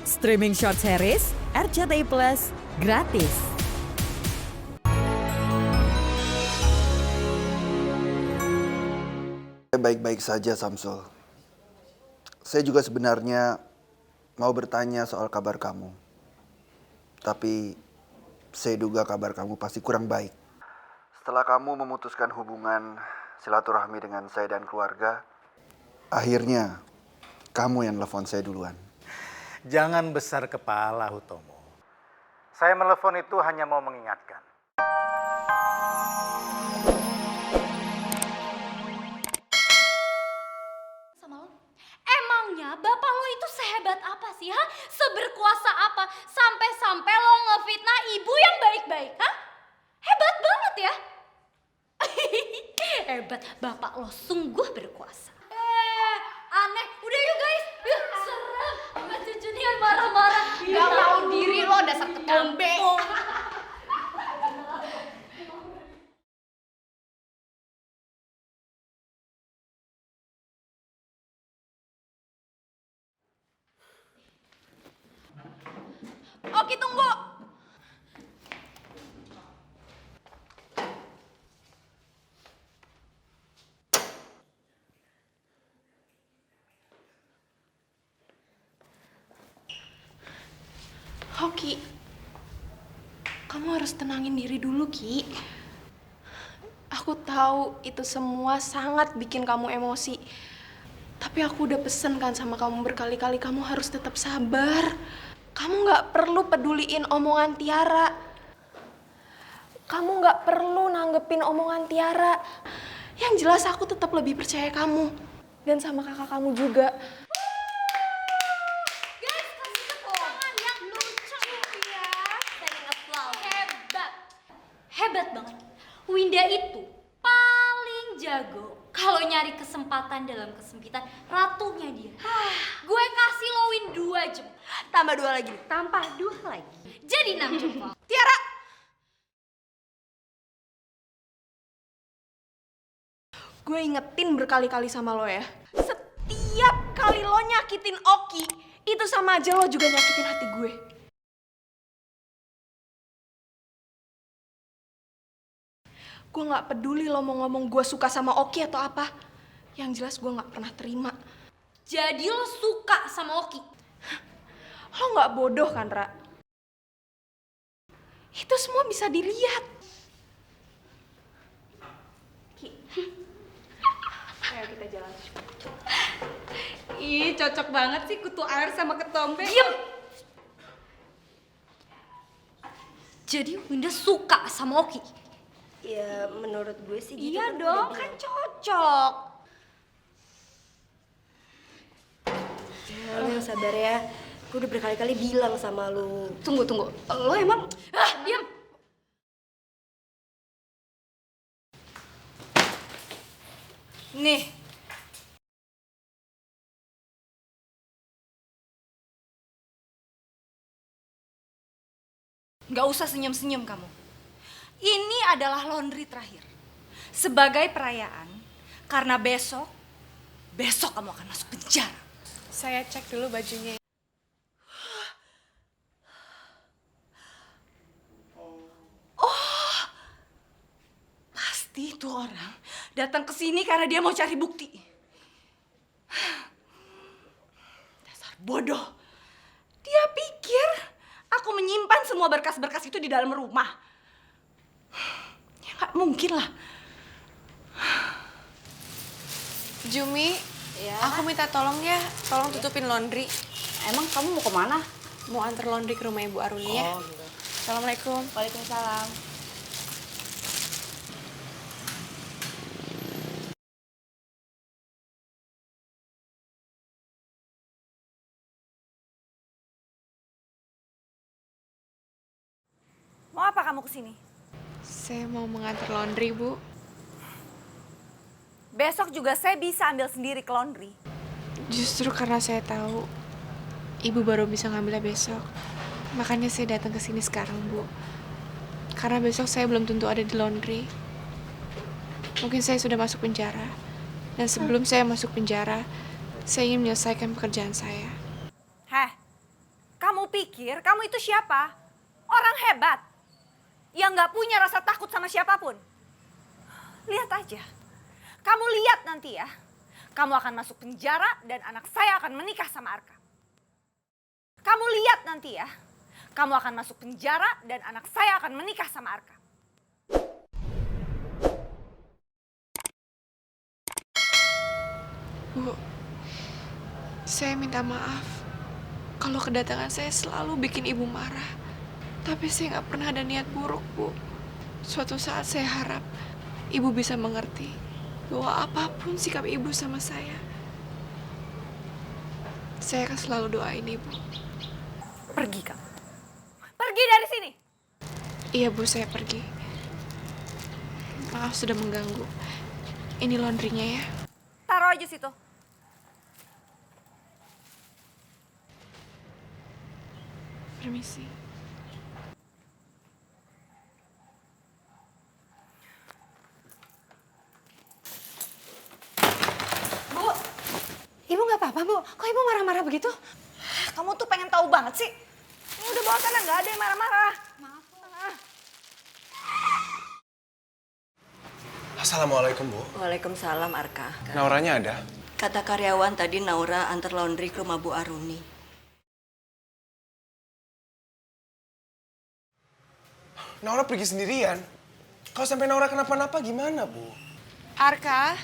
Streaming short series RCTI Plus gratis. Baik-baik saja, Samsul. Saya juga sebenarnya mau bertanya soal kabar kamu. Tapi saya duga kabar kamu pasti kurang baik. Setelah kamu memutuskan hubungan silaturahmi dengan saya dan keluarga, akhirnya kamu yang telepon saya duluan. Jangan besar kepala, Hutomo. Saya menelepon itu hanya mau mengingatkan. Sama lo? Emangnya bapak lo itu sehebat apa sih, ha? Seberkuasa apa? Sampai-sampai lo ngefitnah ibu yang baik-baik, ha? Hebat banget ya? Hebat, bapak lo sungguh berkuasa. Aneh. Udah yuk guys, yuk serem. Mbak Cucu nih yang marah-marah. Gak tahu diri lo, dasar ketombe. Oki tunggu. Ki, kamu harus tenangin diri dulu, Ki. Aku tahu itu semua sangat bikin kamu emosi. Tapi aku udah pesen kan sama kamu berkali-kali, kamu harus tetap sabar. Kamu gak perlu peduliin omongan Tiara. Kamu gak perlu nanggepin omongan Tiara. Yang jelas aku tetap lebih percaya kamu. Dan sama kakak kamu juga. Guys, kasih tepuk tangan yang lucu ya. Standing applause. Hebat. Hebat banget. Winda itu paling jago kalau nyari kesempatan dalam kesempitan. Ratunya dia. Gue kasih lo Win 2 jam. Tambah 2 lagi. Tambah 2 lagi. Jadi 6 jempol. Tiara! Gue ingetin berkali-kali sama lo ya. Setiap kali lo nyakitin Oki, itu sama aja lo juga nyakitin hati gue. Gue gak peduli lo mau ngomong gue suka sama Oki atau apa. Yang jelas gue gak pernah terima. Jadi lo suka sama Oki? Lo gak bodoh kan, Ra? Itu semua bisa dilihat. Ki. Ayo kita jalan. Ih, cocok banget sih kutu air sama ketombe. Diam! Jadi Winda suka sama Oki? Ya menurut gue sih gitu. Iya kan dong, udah kan bilang. cocok. Ya, lo yang sabar ya. Gue udah berkali-kali bilang sama lu. Tunggu. Lo emang... diam! Nih. Gak usah senyum-senyum kamu. Ini adalah laundry terakhir. Sebagai perayaan, karena besok kamu akan masuk penjara. Saya cek dulu bajunya. Pasti itu orang datang ke sini karena dia mau cari bukti. Dasar bodoh. Dia pikir aku menyimpan semua berkas-berkas itu di dalam rumah. Ya nggak mungkin lah. Jumi, aku minta tolong ya, tolong tutupin laundry. Emang kamu mau kemana? Mau antar laundry ke rumah Ibu Aruni ya. Gitu. Assalamualaikum. Waalaikumsalam. Mau apa kamu kesini? Saya mau mengantar laundry, Bu. Besok juga saya bisa ambil sendiri ke laundry. Justru karena saya tahu Ibu baru bisa ngambilnya besok. Makanya saya datang ke sini sekarang, Bu. Karena besok saya belum tentu ada di laundry. Mungkin saya sudah masuk penjara. Dan sebelum saya masuk penjara, saya ingin menyelesaikan pekerjaan saya. Heh, Kamu pikir kamu itu siapa? Orang hebat. Yang gak punya rasa takut sama siapapun. Lihat aja. Kamu lihat nanti ya. Kamu akan masuk penjara dan anak saya akan menikah sama Arka. Kamu lihat nanti ya. Kamu akan masuk penjara dan anak saya akan menikah sama Arka. Bu, saya minta maaf kalau kedatangan saya selalu bikin ibu marah. Tapi saya nggak pernah ada niat buruk, Bu. Suatu saat saya harap ibu bisa mengerti bahwa apapun sikap ibu sama saya akan selalu doain ibu. Pergi kamu. Pergi dari sini. Iya, Bu, saya pergi. Maaf sudah mengganggu. Ini laundrynya ya. Taruh aja situ. Permisi. Bu, ibu nggak apa-apa, Bu. Kok ibu marah-marah begitu? Kamu tuh pengen tahu banget sih. Ini udah bawa sana, nggak ada yang marah-marah. Maaf, Bu. Assalamualaikum, Bu. Waalaikumsalam, Arka. Nauranya ada? Kata karyawan tadi Naura antar laundry ke rumah Bu Aruni. Naura pergi sendirian. Kalau sampai Naura kenapa-napa gimana, Bu? Arka,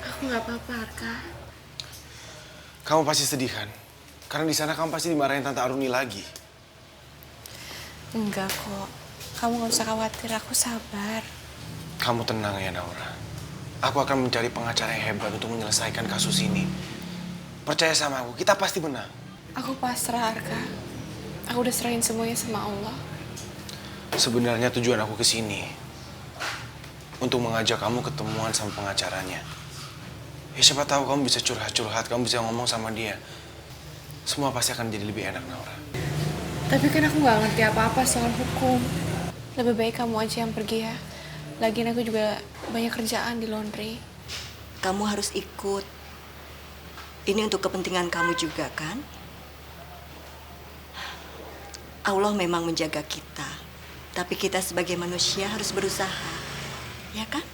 aku nggak apa-apa, Arka. Kamu pasti sedih kan? Karena di sana kamu pasti dimarahin Tante Aruni lagi. Enggak kok. Kamu nggak usah khawatir, aku sabar. Kamu tenang ya, Naura. Aku akan mencari pengacara yang hebat untuk menyelesaikan kasus ini. Percaya sama aku, kita pasti menang. Aku pasrah, Arka. Aku udah serahin semuanya sama Allah. Sebenarnya tujuan aku ke sini untuk mengajak kamu ketemuan sama pengacaranya. Ya siapa tahu kamu bisa curhat-curhat, kamu bisa ngomong sama dia. Semua pasti akan jadi lebih enak, Naura. Tapi kan aku nggak ngerti apa-apa soal hukum. Lebih baik kamu aja yang pergi ya. Lagian aku juga banyak kerjaan di laundry. Kamu harus ikut. Ini untuk kepentingan kamu juga kan? Allah memang menjaga kita. Tapi kita sebagai manusia harus berusaha. Ya kan?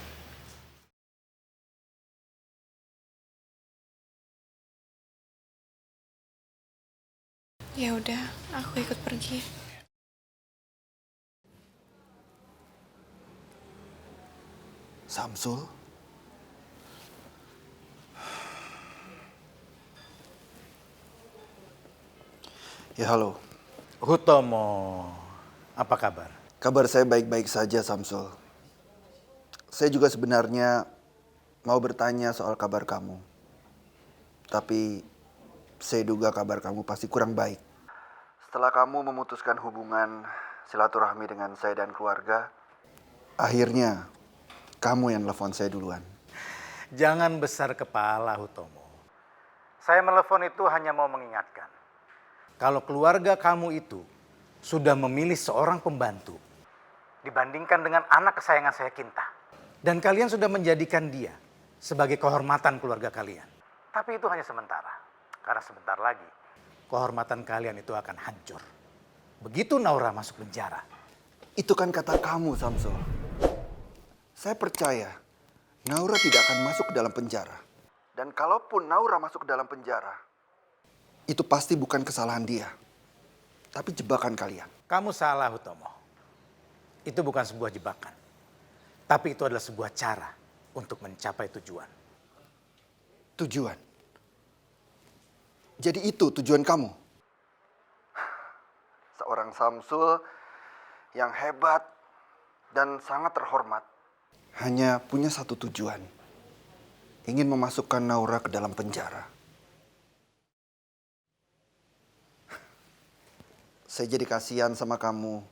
Ya udah, aku ikut pergi. Samsul? Ya halo, Hutomo, apa kabar? kabar saya baik-baik saja Samsul. Saya juga sebenarnya mau bertanya soal kabar kamu. Tapi saya duga kabar kamu pasti kurang baik. Setelah kamu memutuskan hubungan silaturahmi dengan saya dan keluarga, akhirnya kamu yang telepon saya duluan. Jangan besar kepala, Hutomo. Saya menelepon itu hanya mau mengingatkan. Kalau keluarga kamu itu sudah memilih seorang pembantu dibandingkan dengan anak kesayangan saya, Kinta. Dan kalian sudah menjadikan dia sebagai kehormatan keluarga kalian. Tapi itu hanya sementara. Karena sebentar lagi kehormatan kalian itu akan hancur. Begitu Naura masuk penjara. Itu kan kata kamu, Samsul. Saya percaya Naura tidak akan masuk ke dalam penjara. Dan kalaupun Naura masuk ke dalam penjara, itu pasti bukan kesalahan dia, tapi jebakan kalian. Kamu salah, Hutomo. Itu bukan sebuah jebakan. Tapi itu adalah sebuah cara untuk mencapai tujuan. Tujuan? Jadi itu tujuan kamu? Seorang Samsul yang hebat dan sangat terhormat hanya punya satu tujuan. Ingin memasukkan Naura ke dalam penjara. Saya jadi kasihan sama kamu.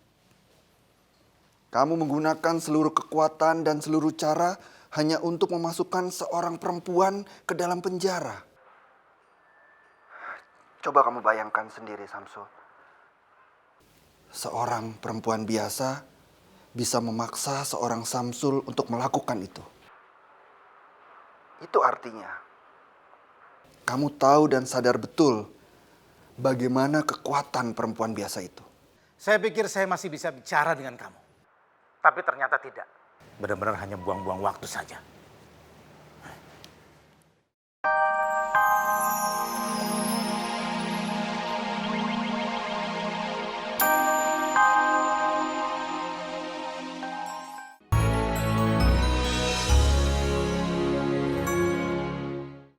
Kamu menggunakan seluruh kekuatan dan seluruh cara hanya untuk memasukkan seorang perempuan ke dalam penjara. Coba kamu bayangkan sendiri, Samsul. Seorang perempuan biasa bisa memaksa seorang Samsul untuk melakukan itu. Itu artinya Kamu tahu dan sadar betul bagaimana kekuatan perempuan biasa itu. Saya pikir saya masih bisa bicara dengan kamu. Tapi ternyata tidak. Benar-benar hanya buang-buang waktu saja.